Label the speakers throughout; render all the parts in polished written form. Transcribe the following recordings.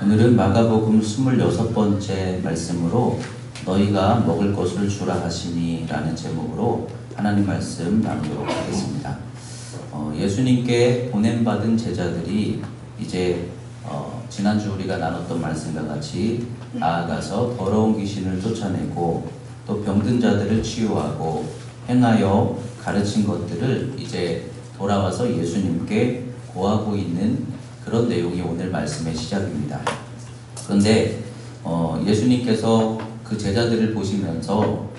Speaker 1: 오늘은 마가복음 26번째 말씀으로 너희가 먹을 것을 주라 하시니 라는 제목으로 하나님 말씀 나누도록 하겠습니다. 예수님께 보냄받은 제자들이 이제 지난주 우리가 나눴던 말씀과 같이 나아가서 더러운 귀신을 쫓아내고 또 병든 자들을 치유하고 행하여 가르친 것들을 이제 돌아와서 예수님께 고하고 있는 그런 내용이 오늘 말씀의 시작입니다. 그런데 예수님께서 그 제자들을 보시면서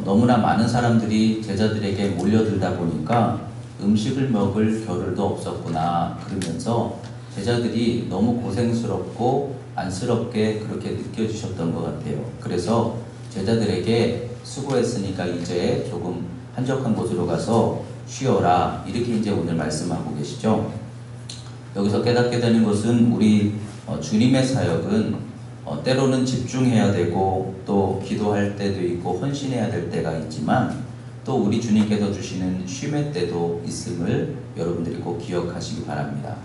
Speaker 1: 너무나 많은 사람들이 제자들에게 몰려들다 보니까 음식을 먹을 겨를도 없었구나 그러면서 제자들이 너무 고생스럽고 안쓰럽게 그렇게 느껴지셨던 것 같아요. 그래서 제자들에게 수고했으니까 이제 조금 한적한 곳으로 가서 쉬어라 이렇게 이제 오늘 말씀하고 계시죠. 여기서 깨닫게 되는 것은 우리 주님의 사역은 때로는 집중해야 되고 또 기도할 때도 있고 헌신해야 될 때가 있지만 또 우리 주님께서 주시는 쉼의 때도 있음을 여러분들이 꼭 기억하시기 바랍니다.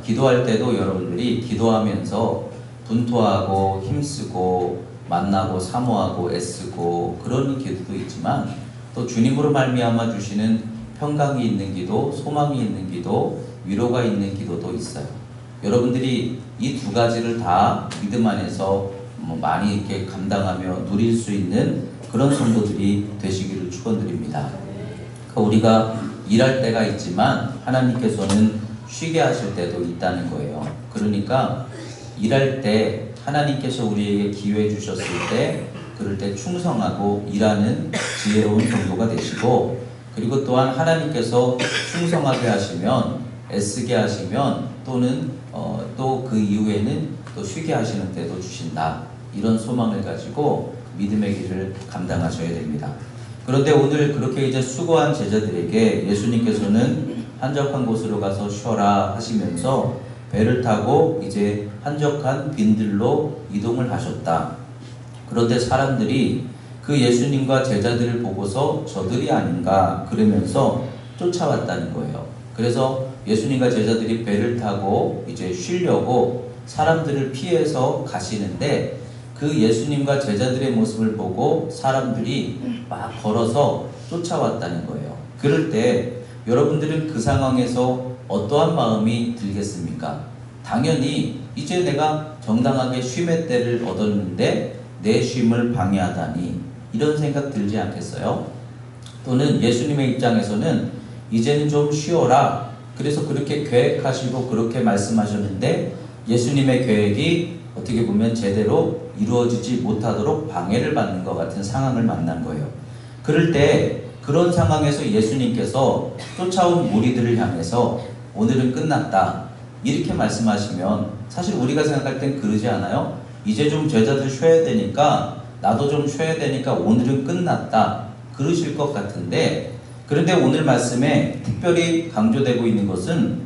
Speaker 1: 기도할 때도 여러분들이 기도하면서 분투하고 힘쓰고 만나고 사모하고 애쓰고 그런 기도도 있지만 또 주님으로 말미암아 주시는 평강이 있는 기도, 소망이 있는 기도, 위로가 있는 기도도 있어요. 여러분들이 이 두 가지를 다 믿음 안에서 많이 이렇게 감당하며 누릴 수 있는 그런 성도들이 되시기를 축원드립니다. 그러니까 우리가 일할 때가 있지만 하나님께서는 쉬게 하실 때도 있다는 거예요. 그러니까 일할 때 하나님께서 우리에게 기회 주셨을 때 그럴 때 충성하고 일하는 지혜로운 성도가 되시고 그리고 또한 하나님께서 충성하게 하시면 애쓰게 하시면 또는 또 그 이후에는 또 쉬게 하시는 때도 주신다. 이런 소망을 가지고 믿음의 길을 감당하셔야 됩니다. 그런데 오늘 그렇게 이제 수고한 제자들에게 예수님께서는 한적한 곳으로 가서 쉬어라 하시면서 배를 타고 이제 한적한 빈들로 이동을 하셨다. 그런데 사람들이 그 예수님과 제자들을 보고서 저들이 아닌가 그러면서 쫓아왔다는 거예요. 그래서 예수님과 제자들이 배를 타고 이제 쉬려고 사람들을 피해서 가시는데 그 예수님과 제자들의 모습을 보고 사람들이 막 걸어서 쫓아왔다는 거예요. 그럴 때 여러분들은 그 상황에서 어떠한 마음이 들겠습니까? 당연히 이제 내가 정당하게 쉼의 때를 얻었는데 내 쉼을 방해하다니 이런 생각 들지 않겠어요? 또는 예수님의 입장에서는 이제는 좀 쉬어라. 그래서 그렇게 계획하시고 그렇게 말씀하셨는데 예수님의 계획이 어떻게 보면 제대로 이루어지지 못하도록 방해를 받는 것 같은 상황을 만난 거예요. 그럴 때 그런 상황에서 예수님께서 쫓아온 무리들을 향해서 오늘은 끝났다. 이렇게 말씀하시면 사실 우리가 생각할 땐 그러지 않아요? 이제 좀 제자들 쉬어야 되니까 나도 좀 쉬어야 되니까 오늘은 끝났다. 그러실 것 같은데 그런데 오늘 말씀에 특별히 강조되고 있는 것은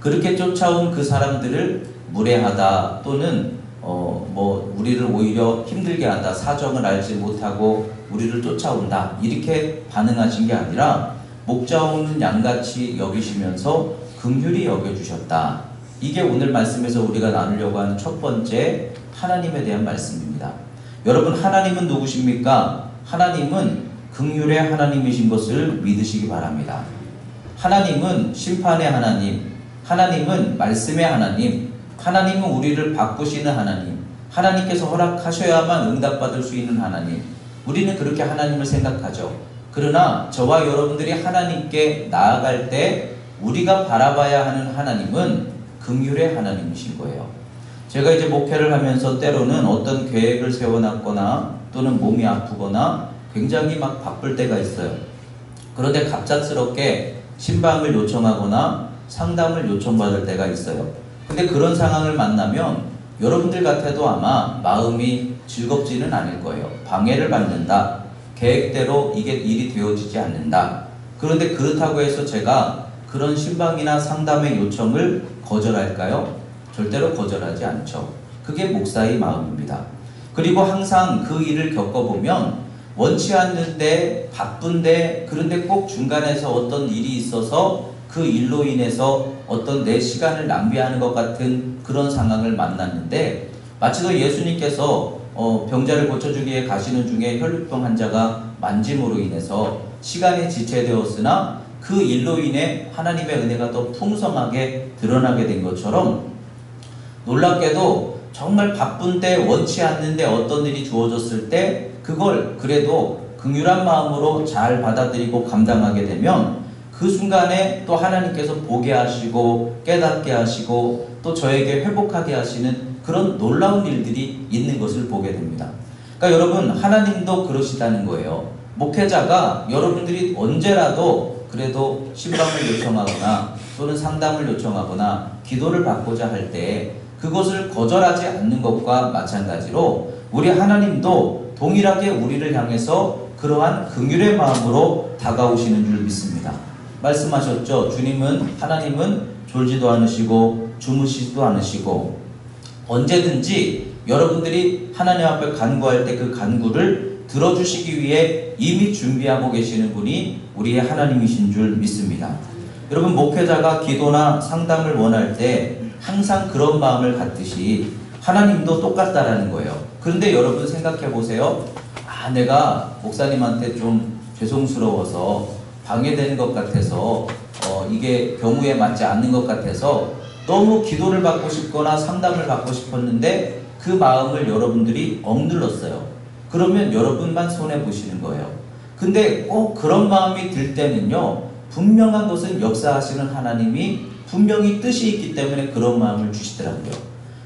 Speaker 1: 그렇게 쫓아온 그 사람들을 무례하다 또는 우리를 오히려 힘들게 한다 사정을 알지 못하고 우리를 쫓아온다 이렇게 반응하신 게 아니라 목자 없는 양같이 여기시면서 긍휼히 여겨주셨다. 이게 오늘 말씀에서 우리가 나누려고 하는 첫 번째 하나님에 대한 말씀입니다. 여러분 하나님은 누구십니까? 하나님은 긍휼의 하나님이신 것을 믿으시기 바랍니다. 하나님은 심판의 하나님, 하나님은 말씀의 하나님, 하나님은 우리를 바꾸시는 하나님, 하나님께서 허락하셔야만 응답받을 수 있는 하나님. 우리는 그렇게 하나님을 생각하죠. 그러나 저와 여러분들이 하나님께 나아갈 때 우리가 바라봐야 하는 하나님은 긍휼의 하나님이신 거예요. 제가 이제 목회를 하면서 때로는 어떤 계획을 세워놨거나 또는 몸이 아프거나 굉장히 막 바쁠 때가 있어요. 그런데 갑작스럽게 신방을 요청하거나 상담을 요청받을 때가 있어요. 근데 그런 상황을 만나면 여러분들 같아도 아마 마음이 즐겁지는 않을 거예요. 방해를 받는다. 계획대로 이게 일이 되어지지 않는다. 그런데 그렇다고 해서 제가 그런 신방이나 상담의 요청을 거절할까요? 절대로 거절하지 않죠. 그게 목사의 마음입니다. 그리고 항상 그 일을 겪어보면 원치 않는데 바쁜데 그런데 꼭 중간에서 어떤 일이 있어서 그 일로 인해서 어떤 내 시간을 낭비하는 것 같은 그런 상황을 만났는데, 마치도 예수님께서 병자를 고쳐주기 위해 가시는 중에 혈류병 환자가 만짐으로 인해서 시간이 지체되었으나 그 일로 인해 하나님의 은혜가 더 풍성하게 드러나게 된 것처럼, 놀랍게도 정말 바쁜 때 원치 않는데 어떤 일이 주어졌을 때 그걸 그래도 긍휼한 마음으로 잘 받아들이고 감당하게 되면 그 순간에 또 하나님께서 보게 하시고 깨닫게 하시고 또 저에게 회복하게 하시는 그런 놀라운 일들이 있는 것을 보게 됩니다. 그러니까 여러분, 하나님도 그러시다는 거예요. 목회자가 여러분들이 언제라도 그래도 신방을 요청하거나 또는 상담을 요청하거나 기도를 받고자 할 때 그것을 거절하지 않는 것과 마찬가지로 우리 하나님도 동일하게 우리를 향해서 그러한 긍휼의 마음으로 다가오시는 줄 믿습니다. 말씀하셨죠. 하나님은 졸지도 않으시고 주무시지도 않으시고 언제든지 여러분들이 하나님 앞에 간구할 때 그 간구를 들어주시기 위해 이미 준비하고 계시는 분이 우리의 하나님이신 줄 믿습니다. 여러분, 목회자가 기도나 상담을 원할 때 항상 그런 마음을 갖듯이 하나님도 똑같다라는 거예요. 그런데 여러분 생각해 보세요. 내가 목사님한테 좀 죄송스러워서 방해되는 것 같아서 이게 경우에 맞지 않는 것 같아서 너무 기도를 받고 싶거나 상담을 받고 싶었는데 그 마음을 여러분들이 억눌렀어요. 그러면 여러분만 손해보시는 거예요. 근데 꼭 그런 마음이 들 때는요, 분명한 것은 역사하시는 하나님이 분명히 뜻이 있기 때문에 그런 마음을 주시더라고요.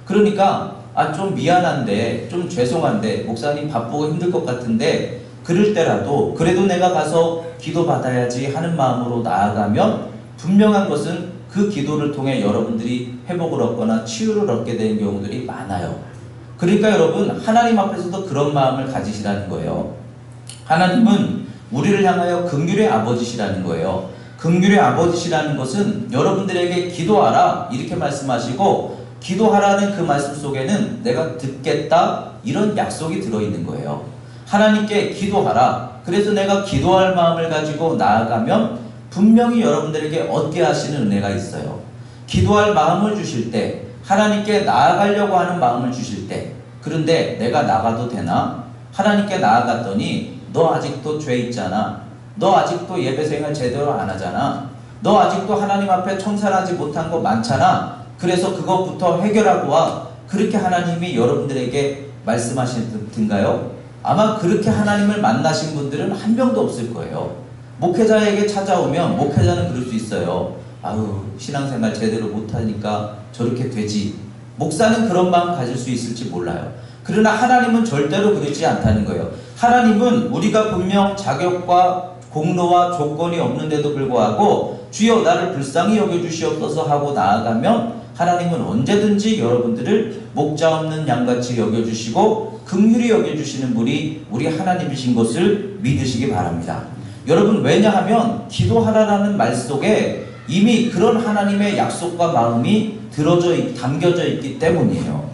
Speaker 1: 그러니까 좀 미안한데, 좀 죄송한데, 목사님 바쁘고 힘들 것 같은데 그럴 때라도 그래도 내가 가서 기도받아야지 하는 마음으로 나아가면 분명한 것은 그 기도를 통해 여러분들이 회복을 얻거나 치유를 얻게 되는 경우들이 많아요. 그러니까 여러분, 하나님 앞에서도 그런 마음을 가지시라는 거예요. 하나님은 우리를 향하여 긍휼의 아버지시라는 거예요. 긍휼의 아버지시라는 것은 여러분들에게 기도하라 이렇게 말씀하시고, 기도하라는 그 말씀 속에는 내가 듣겠다 이런 약속이 들어있는 거예요. 하나님께 기도하라. 그래서 내가 기도할 마음을 가지고 나아가면 분명히 여러분들에게 얻게 하시는 은혜가 있어요. 기도할 마음을 주실 때, 하나님께 나아가려고 하는 마음을 주실 때, 그런데 내가 나가도 되나? 하나님께 나아갔더니 너 아직도 죄 있잖아. 너 아직도 예배 생활 제대로 안 하잖아. 너 아직도 하나님 앞에 청산하지 못한 거 많잖아. 그래서 그것부터 해결하고 와. 그렇게 하나님이 여러분들에게 말씀하시던가요? 아마 그렇게 하나님을 만나신 분들은 한 명도 없을 거예요. 목회자에게 찾아오면 목회자는 그럴 수 있어요. 신앙생활 제대로 못하니까 저렇게 되지. 목사는 그런 마음 가질 수 있을지 몰라요. 그러나 하나님은 절대로 그러지 않다는 거예요. 하나님은 우리가 분명 자격과 공로와 조건이 없는데도 불구하고 주여 나를 불쌍히 여겨주시옵소서 하고 나아가면 하나님은 언제든지 여러분들을 목자 없는 양같이 여겨주시고 긍휼히 여겨주시는 분이 우리 하나님이신 것을 믿으시기 바랍니다. 여러분, 왜냐하면 기도하라라는 말 속에 이미 그런 하나님의 약속과 마음이 담겨져 있기 때문이에요.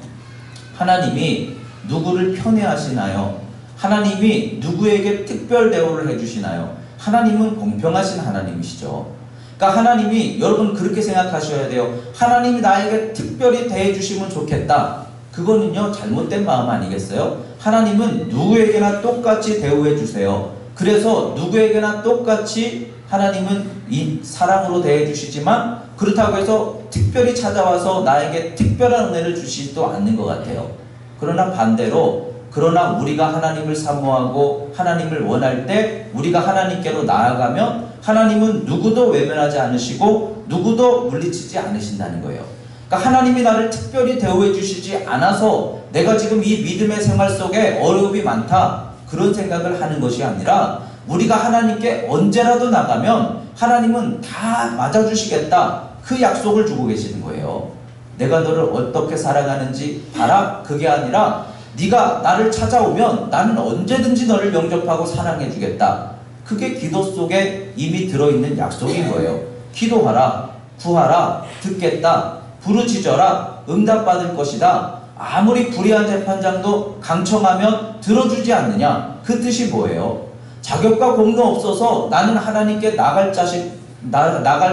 Speaker 1: 하나님이 누구를 편애하시나요? 하나님이 누구에게 특별 대우를 해주시나요? 하나님은 공평하신 하나님이시죠. 그러니까 하나님이, 여러분 그렇게 생각하셔야 돼요. 하나님이 나에게 특별히 대해주시면 좋겠다. 그거는요 잘못된 마음 아니겠어요? 하나님은 누구에게나 똑같이 대우해 주세요. 그래서 누구에게나 똑같이 하나님은 이 사랑으로 대해주시지만 그렇다고 해서 특별히 찾아와서 나에게 특별한 은혜를 주시지도 않는 것 같아요. 그러나 반대로, 그러나 우리가 하나님을 사모하고 하나님을 원할 때 우리가 하나님께로 나아가면 하나님은 누구도 외면하지 않으시고 누구도 물리치지 않으신다는 거예요. 그러니까 하나님이 나를 특별히 대우해 주시지 않아서 내가 지금 이 믿음의 생활 속에 어려움이 많다, 그런 생각을 하는 것이 아니라 우리가 하나님께 언제라도 나가면 하나님은 다 맞아주시겠다, 그 약속을 주고 계시는 거예요. 내가 너를 어떻게 사랑하는지 봐라, 그게 아니라 네가 나를 찾아오면 나는 언제든지 너를 영접하고 사랑해 주겠다. 그게 기도 속에 이미 들어있는 약속인 거예요. 기도하라, 구하라, 듣겠다, 부르짖어라, 응답받을 것이다. 아무리 불의한 재판장도 강청하면 들어주지 않느냐. 그 뜻이 뭐예요? 자격과 공로 없어서 나는 하나님께 나갈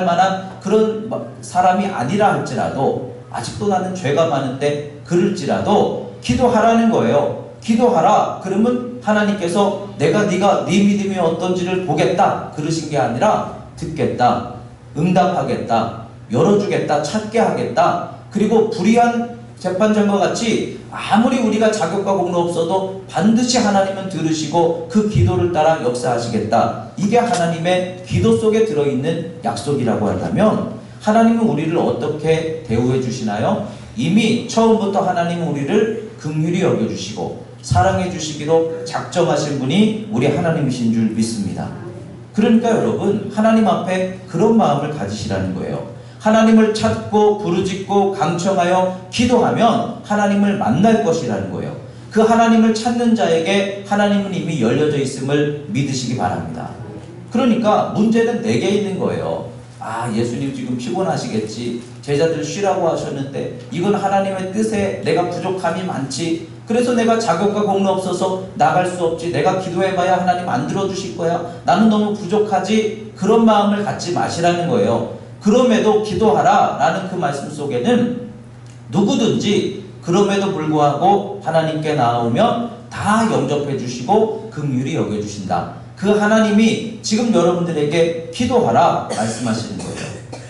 Speaker 1: 만한 그런 사람이 아니라 할지라도 아직도 나는 죄가 많은데 그럴지라도 기도하라는 거예요. 기도하라. 그러면 하나님께서 네가 네 믿음이 어떤지를 보겠다 그러신 게 아니라 듣겠다, 응답하겠다, 열어주겠다, 찾게 하겠다. 그리고 불의한 재판장과 같이 아무리 우리가 자격과 공로 없어도 반드시 하나님은 들으시고 그 기도를 따라 역사하시겠다. 이게 하나님의 기도 속에 들어있는 약속이라고 한다면 하나님은 우리를 어떻게 대우해 주시나요? 이미 처음부터 하나님은 우리를 긍휼히 여겨주시고 사랑해 주시기로 작정하신 분이 우리 하나님이신 줄 믿습니다. 그러니까 여러분, 하나님 앞에 그런 마음을 가지시라는 거예요. 하나님을 찾고 부르짖고 강청하여 기도하면 하나님을 만날 것이라는 거예요. 그 하나님을 찾는 자에게 하나님은 이미 열려져 있음을 믿으시기 바랍니다. 그러니까 문제는 내게 있는 거예요. 아, 예수님 지금 피곤하시겠지. 제자들 쉬라고 하셨는데 이건 하나님의 뜻에 내가 부족함이 많지. 그래서 내가 자격과 공로 없어서 나갈 수 없지. 내가 기도해봐야 하나님 안 들어주실 거야. 나는 너무 부족하지. 그런 마음을 갖지 마시라는 거예요. 그럼에도 기도하라 라는 그 말씀 속에는 누구든지 그럼에도 불구하고 하나님께 나아오면 다 영접해 주시고 긍휼히 여겨 주신다. 그 하나님이 지금 여러분들에게 기도하라 말씀하시는 거예요.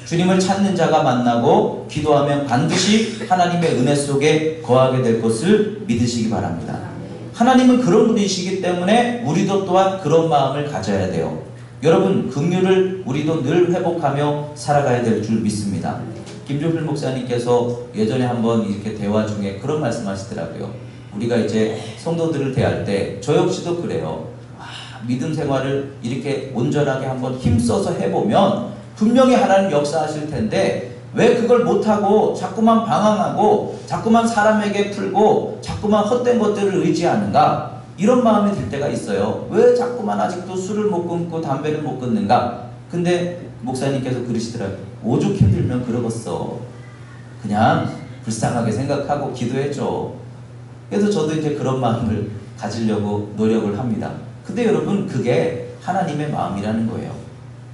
Speaker 1: 주님을 찾는 자가 만나고 기도하면 반드시 하나님의 은혜 속에 거하게 될 것을 믿으시기 바랍니다. 하나님은 그런 분이시기 때문에 우리도 또한 그런 마음을 가져야 돼요. 여러분, 긍휼을 우리도 늘 회복하며 살아가야 될 줄 믿습니다. 김종필 목사님께서 예전에 한번 이렇게 대화 중에 그런 말씀 하시더라고요. 우리가 이제 성도들을 대할 때 저 역시도 그래요. 믿음 생활을 이렇게 온전하게 한번 힘써서 해보면 분명히 하나님 역사하실 텐데 왜 그걸 못하고 자꾸만 방황하고 자꾸만 사람에게 풀고 자꾸만 헛된 것들을 의지하는가? 이런 마음이 들 때가 있어요. 왜 자꾸만 아직도 술을 못 끊고 담배를 못 끊는가? 근데 목사님께서 그러시더라고요. 오죽 힘들면 그러겠어. 그냥 불쌍하게 생각하고 기도해줘. 그래서 저도 이제 그런 마음을 가지려고 노력을 합니다. 근데 여러분, 그게 하나님의 마음이라는 거예요.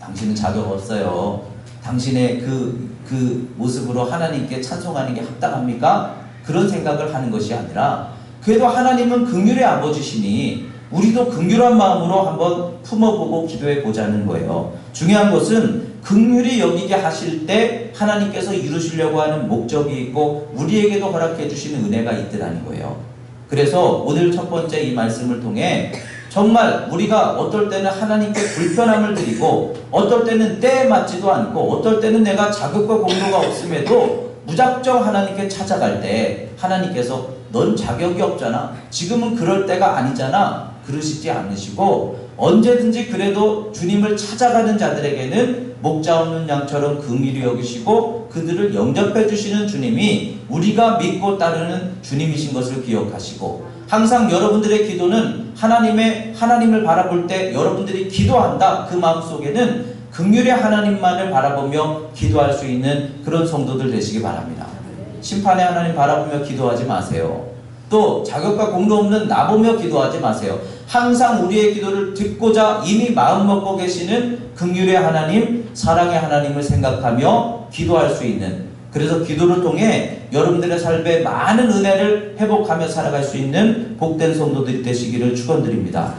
Speaker 1: 당신은 자격 없어요. 당신의 그 모습으로 하나님께 찬송하는 게 합당합니까? 그런 생각을 하는 것이 아니라 그래도 하나님은 긍휼의 아버지시니 우리도 긍휼한 마음으로 한번 품어보고 기도해 보자는 거예요. 중요한 것은 긍휼히 여기게 하실 때 하나님께서 이루시려고 하는 목적이 있고 우리에게도 허락해 주시는 은혜가 있더라는 거예요. 그래서 오늘 첫 번째 이 말씀을 통해 정말 우리가 어떨 때는 하나님께 불편함을 드리고 어떨 때는 때에 맞지도 않고 어떨 때는 내가 자격과 공로가 없음에도 무작정 하나님께 찾아갈 때 하나님께서 넌 자격이 없잖아. 지금은 그럴 때가 아니잖아. 그러시지 않으시고 언제든지 그래도 주님을 찾아가는 자들에게는 목자 없는 양처럼 긍휼히 여기시고 그들을 영접해 주시는 주님이 우리가 믿고 따르는 주님이신 것을 기억하시고 항상 여러분들의 기도는 하나님을 바라볼 때 여러분들이 기도한다. 그 마음속에는 긍휼의 하나님만을 바라보며 기도할 수 있는 그런 성도들 되시기 바랍니다. 심판의 하나님 바라보며 기도하지 마세요. 또 자격과 공로 없는 나 보며 기도하지 마세요. 항상 우리의 기도를 듣고자 이미 마음 먹고 계시는 긍휼의 하나님, 사랑의 하나님을 생각하며 기도할 수 있는, 그래서 기도를 통해 여러분들의 삶에 많은 은혜를 회복하며 살아갈 수 있는 복된 성도들이 되시기를 축원드립니다.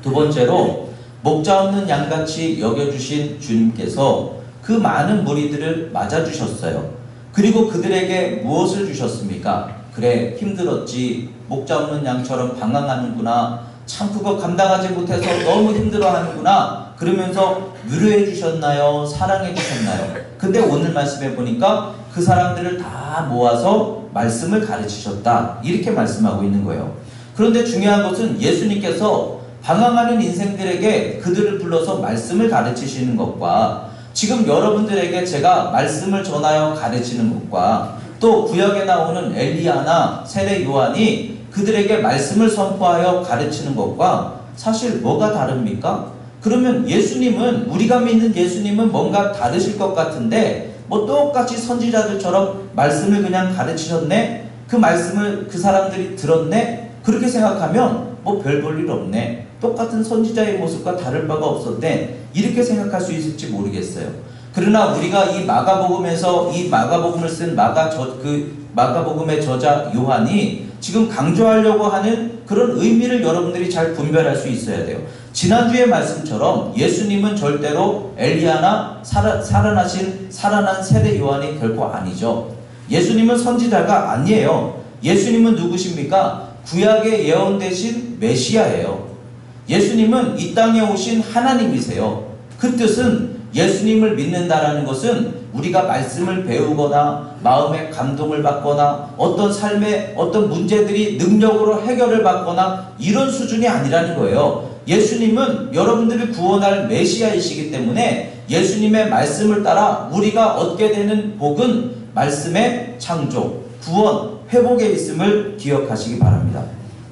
Speaker 1: 두 번째로 목자 없는 양같이 여겨주신 주님께서 그 많은 무리들을 맞아주셨어요. 그리고 그들에게 무엇을 주셨습니까? 그래, 힘들었지. 목자 없는 양처럼 방황하는구나. 참 그거 감당하지 못해서 너무 힘들어하는구나. 그러면서 위로해 주셨나요? 사랑해 주셨나요? 근데 오늘 말씀해 보니까 그 사람들을 다 모아서 말씀을 가르치셨다. 이렇게 말씀하고 있는 거예요. 그런데 중요한 것은 예수님께서 방황하는 인생들에게 그들을 불러서 말씀을 가르치시는 것과 지금 여러분들에게 제가 말씀을 전하여 가르치는 것과 또 구약에 나오는 엘리야나 세례 요한이 그들에게 말씀을 선포하여 가르치는 것과 사실 뭐가 다릅니까? 그러면 예수님은, 우리가 믿는 예수님은 뭔가 다르실 것 같은데 뭐 똑같이 선지자들처럼 말씀을 그냥 가르치셨네? 그 말씀을 그 사람들이 들었네? 그렇게 생각하면 뭐 별 볼 일 없네. 똑같은 선지자의 모습과 다를 바가 없었네. 이렇게 생각할 수 있을지 모르겠어요. 그러나 우리가 이 마가복음에서 이 마가복음을 쓴 마가복음의 저자 요한이 지금 강조하려고 하는 그런 의미를 여러분들이 잘 분별할 수 있어야 돼요. 지난주의 말씀처럼 예수님은 절대로 엘리야나 살아난 세례 요한이 결코 아니죠. 예수님은 선지자가 아니에요. 예수님은 누구십니까? 구약에 예언되신 메시아예요. 예수님은 이 땅에 오신 하나님이세요. 그 뜻은 예수님을 믿는다라는 것은 우리가 말씀을 배우거나 마음의 감동을 받거나 어떤 삶의 어떤 문제들이 능력으로 해결을 받거나 이런 수준이 아니라는 거예요. 예수님은 여러분들을 구원할 메시아이시기 때문에 예수님의 말씀을 따라 우리가 얻게 되는 복은 말씀의 창조, 구원, 회복에 있음을 기억하시기 바랍니다.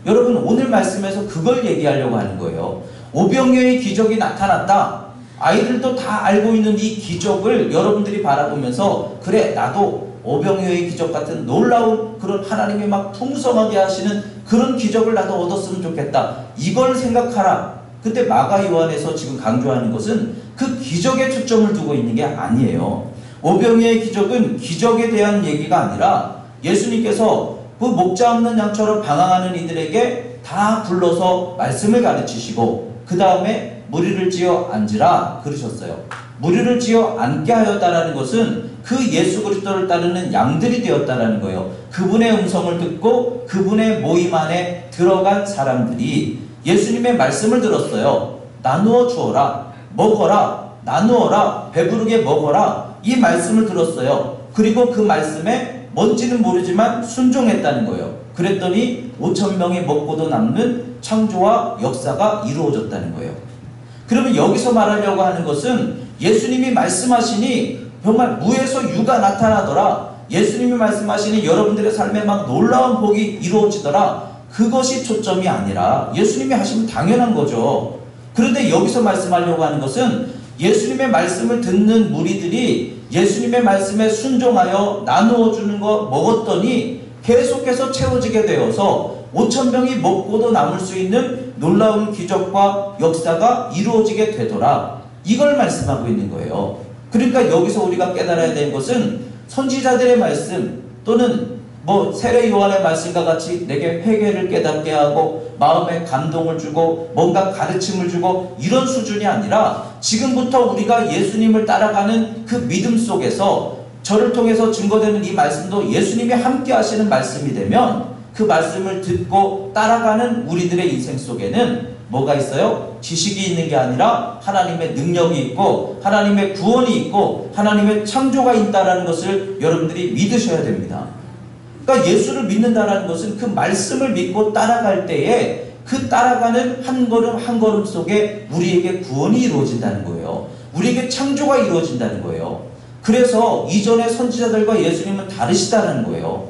Speaker 1: 여러분, 오늘 말씀에서 그걸 얘기하려고 하는 거예요. 오병이어의 기적이 나타났다. 아이들도 다 알고 있는 이 기적을 여러분들이 바라보면서 그래, 나도 오병이어의 기적 같은 놀라운 그런 하나님이 막 풍성하게 하시는 그런 기적을 나도 얻었으면 좋겠다. 이걸 생각하라. 근데 마가 요한에서 지금 강조하는 것은 그 기적에 초점을 두고 있는 게 아니에요. 오병이어의 기적은 기적에 대한 얘기가 아니라 예수님께서 그 목자 없는 양처럼 방황하는 이들에게 다 불러서 말씀을 가르치시고 그 다음에 무리를 지어 앉으라 그러셨어요. 무리를 지어 앉게 하였다라는 것은 그 예수 그리스도를 따르는 양들이 되었다라는 거예요. 그분의 음성을 듣고 그분의 모임 안에 들어간 사람들이 예수님의 말씀을 들었어요. 나누어 주어라, 먹어라, 나누어라, 배부르게 먹어라, 이 말씀을 들었어요. 그리고 그 말씀에 뭔지는 모르지만 순종했다는 거예요. 그랬더니 5,000명이 먹고도 남는 창조와 역사가 이루어졌다는 거예요. 그러면 여기서 말하려고 하는 것은 예수님이 말씀하시니 정말 무에서 유가 나타나더라. 예수님이 말씀하시니 여러분들의 삶에 막 놀라운 복이 이루어지더라. 그것이 초점이 아니라 예수님이 하시면 당연한 거죠. 그런데 여기서 말씀하려고 하는 것은 예수님의 말씀을 듣는 무리들이 예수님의 말씀에 순종하여 나누어 주는 거 먹었더니 계속해서 채워지게 되어서 5,000명이 먹고도 남을 수 있는 놀라운 기적과 역사가 이루어지게 되더라. 이걸 말씀하고 있는 거예요. 그러니까 여기서 우리가 깨달아야 되는 것은 선지자들의 말씀 또는 세례 요한의 말씀과 같이 내게 회개를 깨닫게 하고 마음에 감동을 주고 뭔가 가르침을 주고 이런 수준이 아니라 지금부터 우리가 예수님을 따라가는 그 믿음 속에서 저를 통해서 증거되는 이 말씀도 예수님이 함께 하시는 말씀이 되면 그 말씀을 듣고 따라가는 우리들의 인생 속에는 뭐가 있어요? 지식이 있는 게 아니라 하나님의 능력이 있고 하나님의 구원이 있고 하나님의 창조가 있다는 것을 여러분들이 믿으셔야 됩니다. 그러니까 예수를 믿는다는 것은 그 말씀을 믿고 따라갈 때에 그 따라가는 한 걸음 한 걸음 속에 우리에게 구원이 이루어진다는 거예요. 우리에게 창조가 이루어진다는 거예요. 그래서 이전의 선지자들과 예수님은 다르시다는 거예요.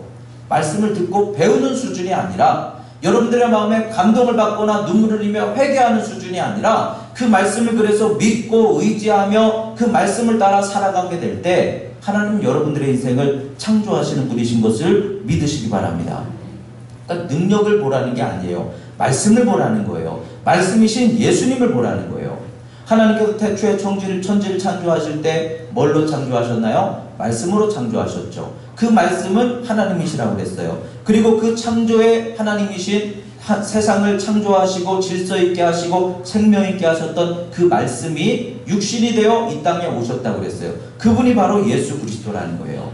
Speaker 1: 말씀을 듣고 배우는 수준이 아니라 여러분들의 마음에 감동을 받거나 눈물을 흘리며 회개하는 수준이 아니라 그 말씀을 그래서 믿고 의지하며 그 말씀을 따라 살아가게 될 때 하나님 여러분들의 인생을 창조하시는 분이신 것을 믿으시기 바랍니다. 그러니까 능력을 보라는 게 아니에요. 말씀을 보라는 거예요. 말씀이신 예수님을 보라는 거예요. 하나님께서 태초에 천지를 창조하실 때 뭘로 창조하셨나요? 말씀으로 창조하셨죠. 그 말씀은 하나님이시라고 그랬어요. 그리고 그 창조의 하나님이신 세상을 창조하시고 질서 있게 하시고 생명 있게 하셨던 그 말씀이 육신이 되어 이 땅에 오셨다고 그랬어요. 그분이 바로 예수 그리스도라는 거예요.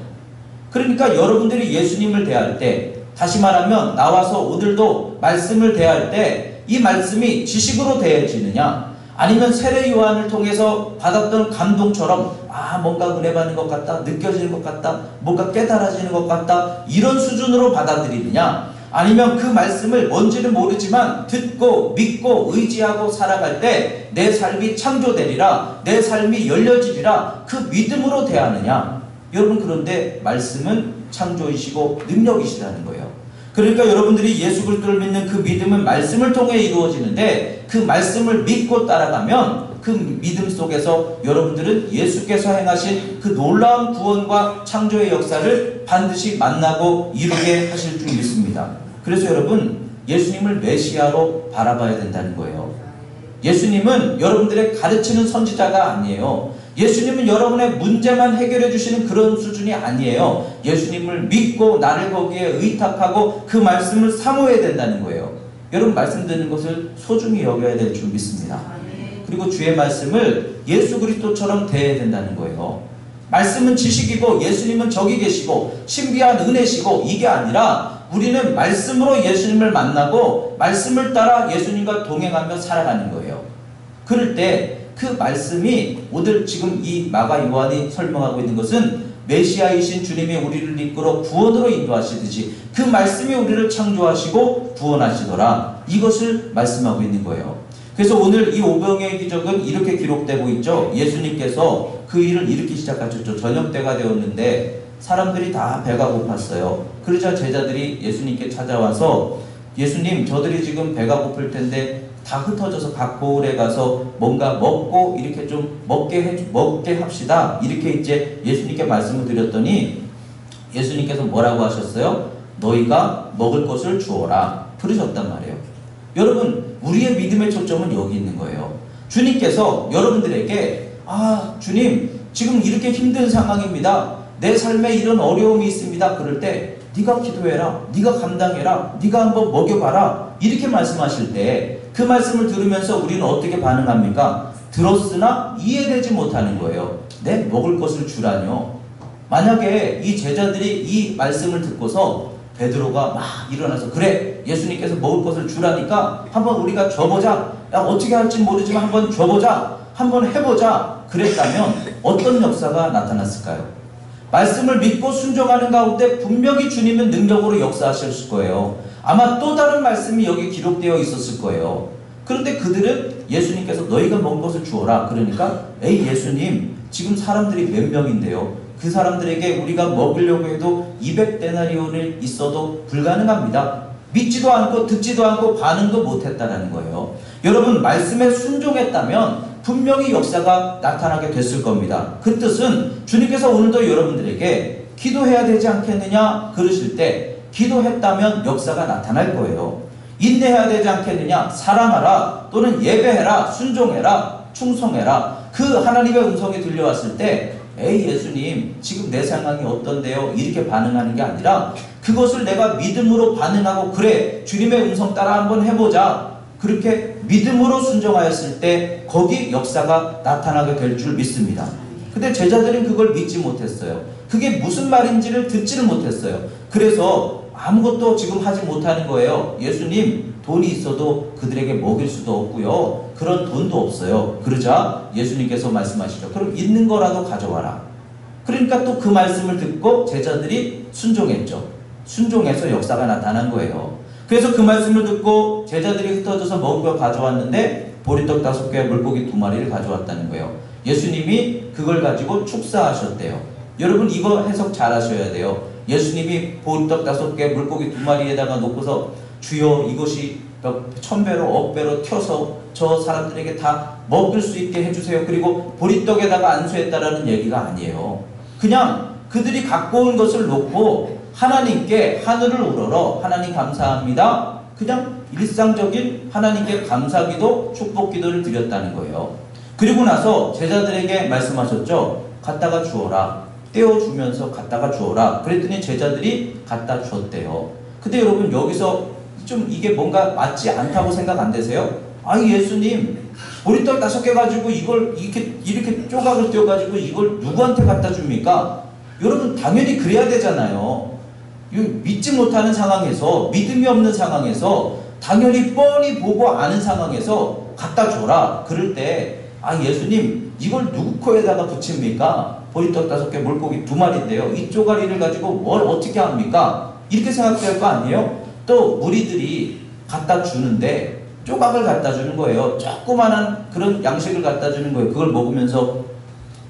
Speaker 1: 그러니까 여러분들이 예수님을 대할 때, 다시 말하면 나와서 오늘도 말씀을 대할 때 이 말씀이 지식으로 대해지느냐, 아니면 세례 요한을 통해서 받았던 감동처럼 뭔가 은혜 받는 것 같다, 느껴지는 것 같다, 뭔가 깨달아지는 것 같다, 이런 수준으로 받아들이느냐, 아니면 그 말씀을 뭔지는 모르지만 듣고 믿고 의지하고 살아갈 때 내 삶이 창조되리라, 내 삶이 열려지리라, 그 믿음으로 대하느냐. 여러분, 그런데 말씀은 창조이시고 능력이시라는 거예요. 그러니까 여러분들이 예수 그리스도를 믿는 그 믿음은 말씀을 통해 이루어지는데 그 말씀을 믿고 따라가면 그 믿음 속에서 여러분들은 예수께서 행하신 그 놀라운 구원과 창조의 역사를 반드시 만나고 이루게 하실 줄 믿습니다. 그래서 여러분, 예수님을 메시아로 바라봐야 된다는 거예요. 예수님은 여러분들의 가르치는 선지자가 아니에요. 예수님은 여러분의 문제만 해결해 주시는 그런 수준이 아니에요. 예수님을 믿고 나를 거기에 의탁하고 그 말씀을 사모해야 된다는 거예요. 여러분 말씀 듣는 것을 소중히 여겨야 될 줄 믿습니다. 그리고 주의 말씀을 예수 그리스도처럼 대해야 된다는 거예요. 말씀은 지식이고 예수님은 저기 계시고 신비한 은혜시고 이게 아니라 우리는 말씀으로 예수님을 만나고 말씀을 따라 예수님과 동행하며 살아가는 거예요. 그럴 때 그 말씀이 오늘 지금 이 마가 요한이 설명하고 있는 것은 메시아이신 주님이 우리를 이끌어 구원으로 인도하시듯이 그 말씀이 우리를 창조하시고 구원하시더라. 이것을 말씀하고 있는 거예요. 그래서 오늘 이 오병이어의 기적은 이렇게 기록되고 있죠. 예수님께서 그 일을 일으키기 시작하셨죠. 저녁 때가 되었는데 사람들이 다 배가 고팠어요. 그러자 제자들이 예수님께 찾아와서 예수님, 저들이 지금 배가 고플 텐데 다 흩어져서 각 고을에 가서 뭔가 먹고 이렇게 좀 먹게 합시다. 이렇게 이제 예수님께 말씀을 드렸더니 예수님께서 뭐라고 하셨어요? 너희가 먹을 것을 주어라. 그러셨단 말이에요. 여러분, 우리의 믿음의 초점은 여기 있는 거예요. 주님께서 여러분들에게 주님, 지금 이렇게 힘든 상황입니다. 내 삶에 이런 어려움이 있습니다. 그럴 때 네가 기도해라. 네가 감당해라. 네가 한번 먹여봐라. 이렇게 말씀하실 때 그 말씀을 들으면서 우리는 어떻게 반응합니까? 들었으나 이해되지 못하는 거예요. 내 먹을 것을 주라뇨. 만약에 이 제자들이 이 말씀을 듣고서 베드로가 막 일어나서 그래, 예수님께서 먹을 것을 주라니까 한번 우리가 줘보자. 야, 어떻게 할지 모르지만 한번 줘보자. 한번 해보자. 그랬다면 어떤 역사가 나타났을까요? 말씀을 믿고 순종하는 가운데 분명히 주님은 능력으로 역사하셨을 거예요. 아마 또 다른 말씀이 여기 기록되어 있었을 거예요. 그런데 그들은 예수님께서 너희가 먹을 것을 주어라. 그러니까 에이 예수님, 지금 사람들이 몇 명인데요. 그 사람들에게 우리가 먹으려고 해도 200데나리온이 있어도 불가능합니다. 믿지도 않고 듣지도 않고 반응도 못했다는 거예요. 여러분, 말씀에 순종했다면 분명히 역사가 나타나게 됐을 겁니다. 그 뜻은 주님께서 오늘도 여러분들에게 기도해야 되지 않겠느냐 그러실 때 기도했다면 역사가 나타날 거예요. 인내해야 되지 않겠느냐, 사랑하라 또는 예배해라, 순종해라, 충성해라. 그 하나님의 음성이 들려왔을 때 에이 예수님, 지금 내 상황이 어떤데요? 이렇게 반응하는 게 아니라 그것을 내가 믿음으로 반응하고 그래, 주님의 음성 따라 한번 해보자. 그렇게 믿음으로 순종하였을 때 거기 역사가 나타나게 될 줄 믿습니다. 근데 제자들은 그걸 믿지 못했어요. 그게 무슨 말인지를 듣지를 못했어요. 그래서 아무것도 지금 하지 못하는 거예요. 예수님, 돈이 있어도 그들에게 먹일 수도 없고요. 그런 돈도 없어요. 그러자 예수님께서 말씀하시죠. 그럼 있는 거라도 가져와라. 그러니까 또 그 말씀을 듣고 제자들이 순종했죠. 순종해서 역사가 나타난 거예요. 그래서 그 말씀을 듣고 제자들이 흩어져서 먹을 걸 가져왔는데 보리떡 5개, 물고기 2마리를 가져왔다는 거예요. 예수님이 그걸 가지고 축사하셨대요. 여러분, 이거 해석 잘 하셔야 돼요. 예수님이 보리떡 5개, 물고기 2마리에다가 놓고서 주여 이것이 1000배로 억배로 튀어서 저 사람들에게 다 먹을 수 있게 해주세요. 그리고 보리떡에다가 안수했다라는 얘기가 아니에요. 그냥 그들이 갖고 온 것을 놓고 하나님께 하늘을 우러러 하나님 감사합니다. 그냥 일상적인 하나님께 감사기도, 축복기도를 드렸다는 거예요. 그리고 나서 제자들에게 말씀하셨죠. 갖다가 주어라. 떼어주면서 갖다가 주어라. 그랬더니 제자들이 갖다 줬대요. 근데 여러분, 여기서 좀 이게 뭔가 맞지 않다고 생각 안 되세요? 아니 예수님, 보리떡 5개 가지고 이걸 이렇게 조각을 떼어가지고 이걸 누구한테 갖다 줍니까? 여러분, 당연히 그래야 되잖아요. 믿지 못하는 상황에서, 믿음이 없는 상황에서, 당연히 뻔히 보고 아는 상황에서 갖다 줘라. 그럴 때 예수님, 이걸 누구 코에다가 붙입니까? 보리떡 5개, 물고기 2마리인데요. 이 쪼가리를 가지고 뭘 어떻게 합니까? 이렇게 생각될 거 아니에요? 또 무리들이 갖다 주는데 조각을 갖다 주는 거예요. 조그만한 그런 양식을 갖다 주는 거예요. 그걸 먹으면서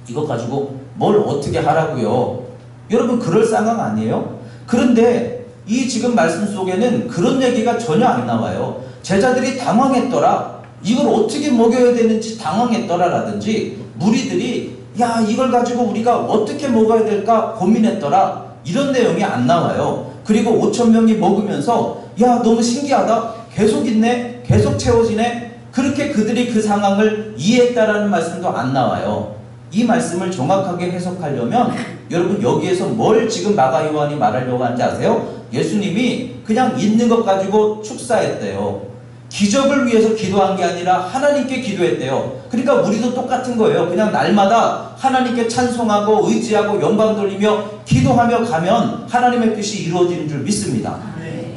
Speaker 1: 이거 가지고 뭘 어떻게 하라고요? 여러분, 그럴 상황 아니에요? 그런데 이 지금 말씀 속에는 그런 얘기가 전혀 안 나와요. 제자들이 당황했더라. 이걸 어떻게 먹여야 되는지 당황했더라 라든지, 무리들이 야, 이걸 가지고 우리가 어떻게 먹어야 될까 고민했더라, 이런 내용이 안 나와요. 그리고 5,000명이 먹으면서 야, 너무 신기하다, 계속 있네, 계속 채워지네, 그렇게 그들이 그 상황을 이해했다라는 말씀도 안 나와요. 이 말씀을 정확하게 해석하려면 여러분 여기에서 뭘 지금 마가 요한이 말하려고 하는지 아세요? 예수님이 그냥 있는 것 가지고 축사했대요. 기적을 위해서 기도한 게 아니라 하나님께 기도했대요. 그러니까 우리도 똑같은 거예요. 그냥 날마다 하나님께 찬송하고 의지하고 영광 돌리며 기도하며 가면 하나님의 뜻이 이루어지는 줄 믿습니다.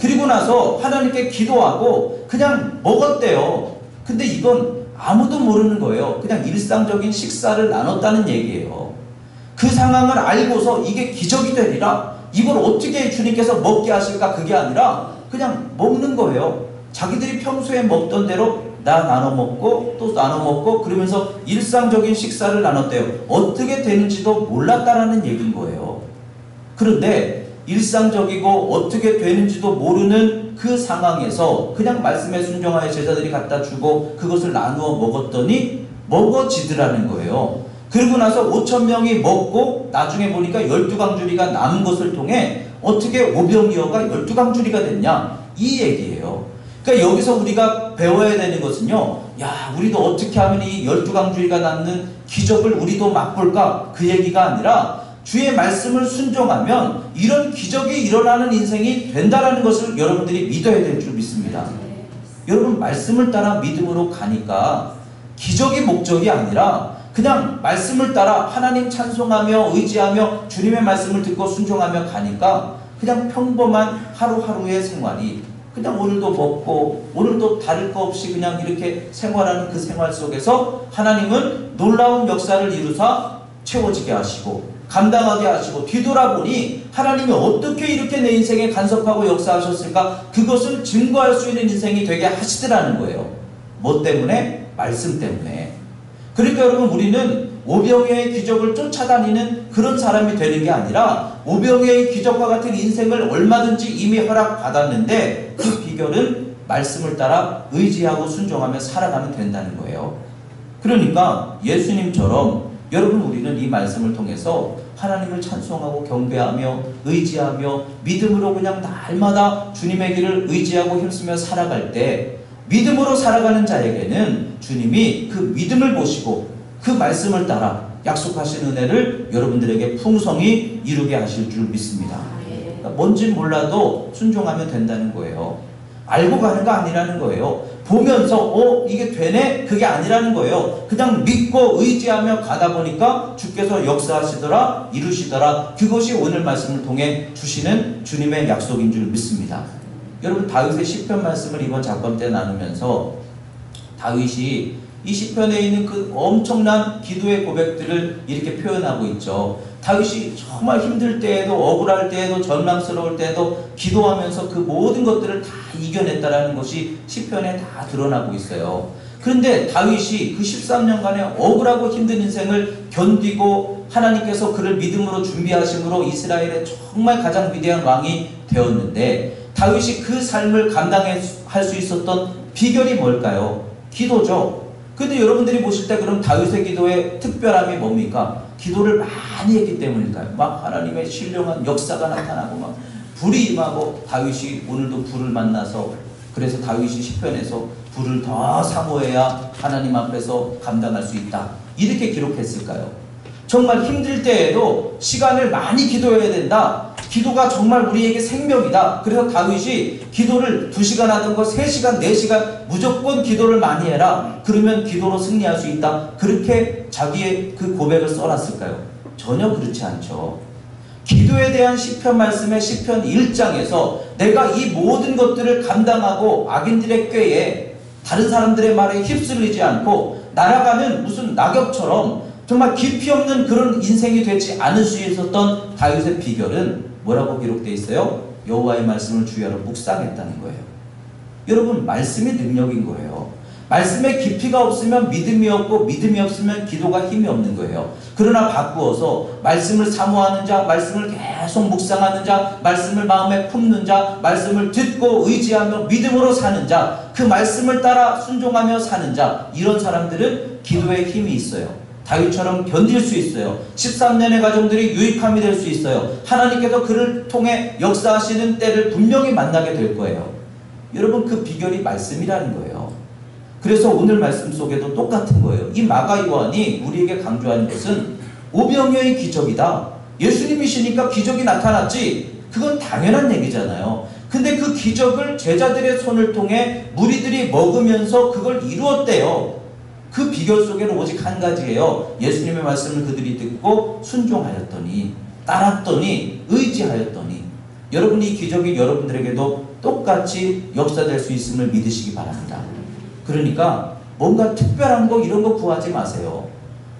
Speaker 1: 그리고 나서 하나님께 기도하고 그냥 먹었대요. 근데 이건 아무도 모르는 거예요. 그냥 일상적인 식사를 나눴다는 얘기예요. 그 상황을 알고서 이게 기적이 되리라, 이걸 어떻게 주님께서 먹게 하실까, 그게 아니라 그냥 먹는 거예요. 자기들이 평소에 먹던 대로 나 나눠 먹고 또 나눠 먹고 그러면서 일상적인 식사를 나눴대요. 어떻게 되는지도 몰랐다라는 얘기인 거예요. 그런데 일상적이고 어떻게 되는지도 모르는 그 상황에서 그냥 말씀에 순종하여 제자들이 갖다 주고 그것을 나누어 먹었더니 먹어지더라는 거예요. 그리고 나서 5,000명이 먹고 나중에 보니까 12강주리가 남은 것을 통해 어떻게 오병이어가 12강주리가 됐냐, 이 얘기예요. 그러니까 여기서 우리가 배워야 되는 것은요, 야, 우리도 어떻게 하면 이 12강주리가 낳는 기적을 우리도 맛볼까, 그 얘기가 아니라 주의 말씀을 순종하면 이런 기적이 일어나는 인생이 된다라는 것을 여러분들이 믿어야 될 줄 믿습니다. 여러분, 말씀을 따라 믿음으로 가니까 기적이 목적이 아니라 그냥 말씀을 따라 하나님 찬송하며 의지하며 주님의 말씀을 듣고 순종하며 가니까 그냥 평범한 하루하루의 생활이, 그냥 오늘도 먹고 오늘도 다를 거 없이 그냥 이렇게 생활하는 그 생활 속에서 하나님은 놀라운 역사를 이루사 채워지게 하시고 감당하게 하시고, 뒤돌아보니 하나님이 어떻게 이렇게 내 인생에 간섭하고 역사하셨을까, 그것을 증거할 수 있는 인생이 되게 하시더라는 거예요. 뭐 때문에? 말씀 때문에. 그러니까 여러분, 우리는 오병이어의 기적을 쫓아다니는 그런 사람이 되는 게 아니라 오병이어의 기적과 같은 인생을 얼마든지 이미 허락받았는데 그 비결은 말씀을 따라 의지하고 순종하며 살아가면 된다는 거예요. 그러니까 예수님처럼 여러분, 우리는 이 말씀을 통해서 하나님을 찬송하고 경배하며 의지하며 믿음으로 그냥 날마다 주님의 길을 의지하고 힘쓰며 살아갈 때, 믿음으로 살아가는 자에게는 주님이 그 믿음을 보시고 그 말씀을 따라 약속하신 은혜를 여러분들에게 풍성히 이루게 하실 줄 믿습니다. 그러니까 뭔진 몰라도 순종하면 된다는 거예요. 알고 가는 거 아니라는 거예요. 보면서 이게 되네? 그게 아니라는 거예요. 그냥 믿고 의지하며 가다 보니까 주께서 역사하시더라, 이루시더라. 그것이 오늘 말씀을 통해 주시는 주님의 약속인 줄 믿습니다. 여러분, 다윗의 시편 말씀을 이번 작품 때 나누면서 다윗이 이 시편에 있는 그 엄청난 기도의 고백들을 이렇게 표현하고 있죠. 다윗이 정말 힘들 때에도, 억울할 때에도, 절망스러울 때에도 기도하면서 그 모든 것들을 다 이겨냈다라는 것이 시편에 다 드러나고 있어요. 그런데 다윗이 그 13년간의 억울하고 힘든 인생을 견디고 하나님께서 그를 믿음으로 준비하심으로 이스라엘의 정말 가장 위대한 왕이 되었는데, 다윗이 그 삶을 감당할 수 있었던 비결이 뭘까요? 기도죠. 근데 여러분들이 보실 때 그럼 다윗의 기도의 특별함이 뭡니까? 기도를 많이 했기 때문일까요? 막 하나님의 신령한 역사가 나타나고 막 불이 임하고, 다윗이 오늘도 불을 만나서, 그래서 다윗이 시편에서 불을 더 사모해야 하나님 앞에서 감당할 수 있다, 이렇게 기록했을까요? 정말 힘들 때에도 시간을 많이 기도해야 된다. 기도가 정말 우리에게 생명이다. 그래서 다윗이 기도를 2시간 하던 거 3시간, 4시간 무조건 기도를 많이 해라. 그러면 기도로 승리할 수 있다. 그렇게 자기의 그 고백을 써놨을까요? 전혀 그렇지 않죠. 기도에 대한 시편 말씀의 시편 1장에서 내가 이 모든 것들을 감당하고 악인들의 꾀에, 다른 사람들의 말에 휩쓸리지 않고 날아가는 무슨 낙엽처럼 정말 깊이 없는 그런 인생이 되지 않을 수 있었던 다윗의 비결은 뭐라고 기록되어 있어요? 여호와의 말씀을 주야로 묵상했다는 거예요. 여러분, 말씀이 능력인 거예요. 말씀에 깊이가 없으면 믿음이 없고, 믿음이 없으면 기도가 힘이 없는 거예요. 그러나 바꾸어서 말씀을 사모하는 자, 말씀을 계속 묵상하는 자, 말씀을 마음에 품는 자, 말씀을 듣고 의지하며 믿음으로 사는 자, 그 말씀을 따라 순종하며 사는 자, 이런 사람들은 기도에 힘이 있어요. 다윗처럼 견딜 수 있어요. 13년의 가정들이 유익함이 될 수 있어요. 하나님께서 그를 통해 역사하시는 때를 분명히 만나게 될 거예요. 여러분, 그 비결이 말씀이라는 거예요. 그래서 오늘 말씀 속에도 똑같은 거예요. 이 마가 요한이 우리에게 강조하는 것은 오병이어의 기적이다. 예수님이시니까 기적이 나타났지. 그건 당연한 얘기잖아요. 근데 그 기적을 제자들의 손을 통해 무리들이 먹으면서 그걸 이루었대요. 그 비결 속에는 오직 한 가지예요. 예수님의 말씀을 그들이 듣고 순종하였더니, 따랐더니, 의지하였더니. 여러분, 이 기적이 여러분들에게도 똑같이 역사될 수 있음을 믿으시기 바랍니다. 그러니까 뭔가 특별한 거 이런 거 구하지 마세요.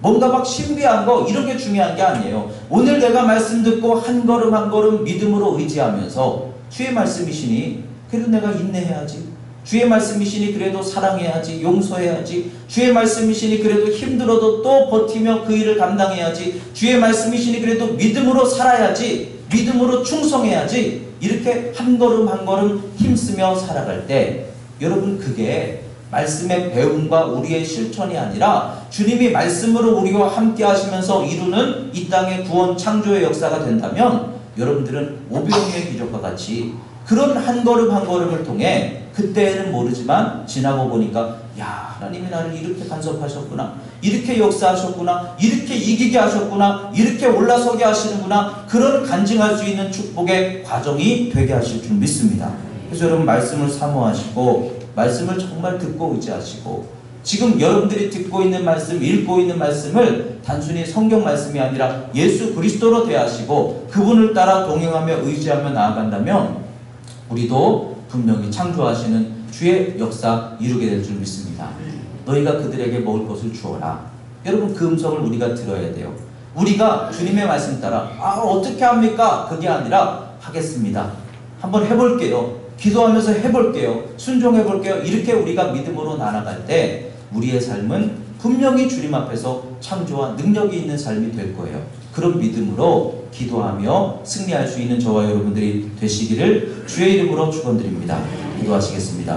Speaker 1: 뭔가 막 신비한 거 이런 게 중요한 게 아니에요. 오늘 내가 말씀 듣고 한 걸음 한 걸음 믿음으로 의지하면서 주의 말씀이시니 그래도 내가 인내해야지. 주의 말씀이시니 그래도 사랑해야지. 용서해야지. 주의 말씀이시니 그래도 힘들어도 또 버티며 그 일을 감당해야지. 주의 말씀이시니 그래도 믿음으로 살아야지. 믿음으로 충성해야지. 이렇게 한 걸음 한 걸음 힘쓰며 살아갈 때 여러분, 그게 말씀의 배움과 우리의 실천이 아니라 주님이 말씀으로 우리와 함께 하시면서 이루는 이 땅의 구원 창조의 역사가 된다면 여러분들은 오병이어의 기적과 같이 그런 한 걸음 한 걸음을 통해 그때는 모르지만 지나고 보니까 야, 하나님이 나를 이렇게 간섭하셨구나, 이렇게 역사하셨구나, 이렇게 이기게 하셨구나, 이렇게 올라서게 하시는구나, 그런 간증할 수 있는 축복의 과정이 되게 하실 줄 믿습니다. 그래서 여러분, 말씀을 사모하시고 말씀을 정말 듣고 의지하시고 지금 여러분들이 듣고 있는 말씀, 읽고 있는 말씀을 단순히 성경 말씀이 아니라 예수 그리스도로 대하시고 그분을 따라 동행하며 의지하며 나아간다면 우리도 분명히 창조하시는 주의 역사 이루게 될 줄 믿습니다. 너희가 그들에게 먹을 것을 주어라. 여러분, 그 음성을 우리가 들어야 돼요. 우리가 주님의 말씀 따라 어떻게 합니까? 그게 아니라 하겠습니다. 한번 해볼게요. 기도하면서 해볼게요. 순종해볼게요. 이렇게 우리가 믿음으로 나아갈 때 우리의 삶은 분명히 주님 앞에서 창조와 능력이 있는 삶이 될 거예요. 그런 믿음으로 기도하며 승리할 수 있는 저와 여러분들이 되시기를 주의 이름으로 축원드립니다. 기도하시겠습니다.